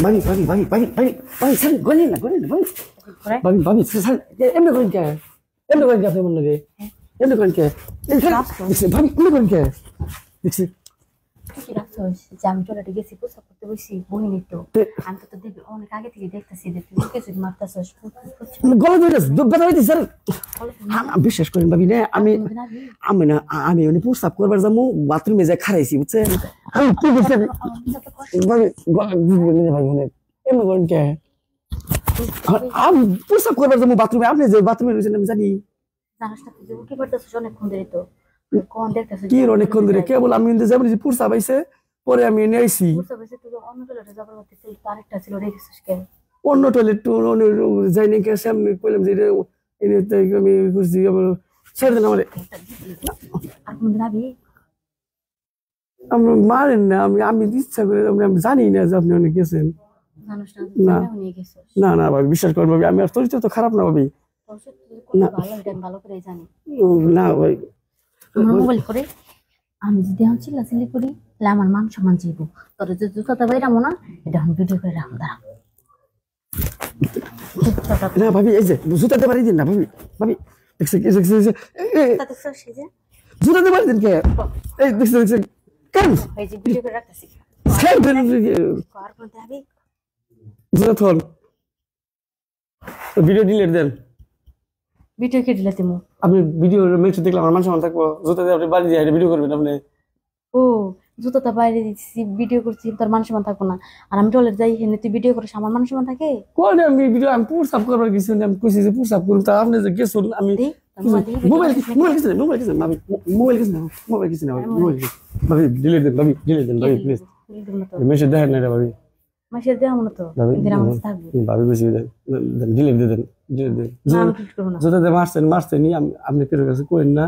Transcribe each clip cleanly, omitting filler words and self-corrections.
ভাবি ভাবি ভাবি ভাবি ভাবি ভাবি স্যার গলি না ভাবি ভাবি ভাবি স্যার এমনি করেন কে এমনি করেন কে আপনি মনে রে এমনি করেন কে ভাবি এমনি করেন কে দেখছি কি রাখছস যে আমি চলে গেছি পোশাক করতে বসি বহিনী তো আমি তো দেখি অনেক আগে থেকে দেখতেছি যে তুই কিছু মারতাছস গলা ধরে ব্যথা হইছে স্যার বিশ্বাস করেন ভাবি না আমি আমি না আমি উনি প্রস্তাব করবার যাবো বাথরুমে যাই খারাইছি বুঝছেন আমি কি করতে ভাবি গলা বুঝবেন ভাই অনেক এমনি করেন কে আমি প্রস্তাব করবার যাবো বাথরুমে আপনি যে বাথরুমে রয়েছেন আমি জানি জানাস না তুই কি করতেছস অনেকক্ষণ ধরে তো কোন দেখতেছস কি অনেকক্ষণ ধরে কেবল আমি কিন্তু যাবো যে প্রস্তাব আইছে পরে আমি এনে আইছি প্রস্তাব আইছে তুই অন্য টয়লেটে যাবার মধ্যে তুই আরেকটা ছিল রেখেছিস কেন অন্য টয়লেট যাই নাকি আমি বললাম যে এনে আমি খুঁজছি আমার ছেড়ে দেন আমার আর কোনদিন আবি আমরা মারেন না আমি ইচ্ছা করে আমি জানি না যে আপনি অনেক গেছেন জানোস না না নিয়ে গেছস না না ভাবি বিশ্বাস করেন ভাবি আমি আর চরিত্র তো খারাপ না ভাবি না ভালো এটা ভালো করে জানি না ভাই আমার মোবাইল করে আমি যদি এখন চিল্লাচিল্লি করি তাহলে আমার মান সম্মান যাইব তোর যে জুতাটা বাইরামো না এটা এখন ভিডিও করে রাখো দাঁড়া না ভাবি এই যে জুতাতে পারি দিন না ভাবি ভাবি দেখছে জুতাতে পারি দিন কে এই দেখছে কেন এই যে ভিডিও করে রাখতেছি আর কোন দেখাবি জুতা থল ভিডিও ডিলিট দেন ভিডিও কে দিলে তুমি আপনি ভিডিও মেক্সে দেখলে আমার মান সম্মান থাকবো জুতাতে আপনি বাড়ি দিয়ে ভিডিও করবেন আপনি ও জুতাটা বাইরে দিচ্ছি ভিডিও করছি তোর মান সম্মান থাকবো না আর আমি টয়লেট যাই হেনে তুই ভিডিও করিস আমার মান সম্মান থাকে কোন আমি ভিডিও আমি পুরসাপ করবার কিছু আমি কইছি যে পুরসাপ করব তা আপনি যে গেছুন আমি মোবাইল কিছু না মোবাইল কিছু না ভাবি ডিলিট দেন ভাবি প্লিজ মেসেজ দেখেন না ভাবি মেসেজ দেও মনে তো দিন আমার থাকবে ভাবি বেশি দেন ডিলিট দেন জুতাতে মারছেন নি আপনি কেউ কাছে কইেন না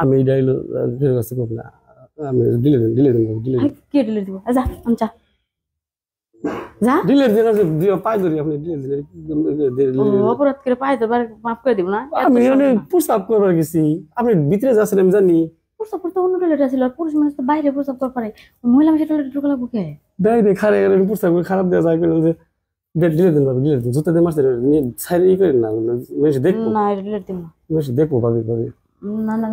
আমি ডাইলো কেউ কাছে কইব না আমি ডিলিট দেন কি ডিলিট দিব যা আমি যা ডিলিট দেন দিও পাই ধরি আপনি ডিলিট দেন অপরাধ করে পাই তো মাফ করে দিব না আমি অনেক প্রস্তাব করবার গেছি আপনি ভিতরে যাচ্ছেন আমি জানি প্রস্তাব করতে অন্য টয়লেট ছিল আর পুরুষ মানুষ তো বাইরে প্রস্তাব করে পারে মহিলা মানুষ টয়লেটে ঢুকে লাগবো কে বাইরে খারে প্রস্তাব করে খারাপ দেওয়া যায় করে যে ডিলিট দেন ভাবি ডিলিট দেন জুতা দিয়ে মারতে সাইড ই করেন না মেসে দেখবো না ডিলিট দিব না মেসে দেখবো ভাবি না না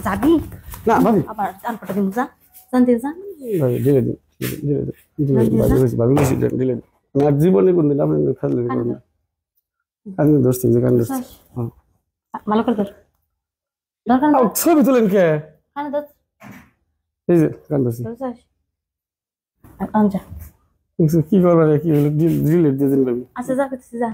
যাবি না ভাবি আবার আনপটা দিব যা জানতে যা ভাবি ডিলিট ভাবি ডিলিট আমি আর জীবনে কোনদিন আপনি খালি করবেন না কারণ দোস্ত যে কারণ দোস্ত ভালো করে ধর দরকার না ছবি তুলেন কে কানে ধর এই যে কারণ দোস্ত আনজা কি করবার কি হলো ডিলিট দিয়ে দিন ভাবি আচ্ছা যা করতেছি যা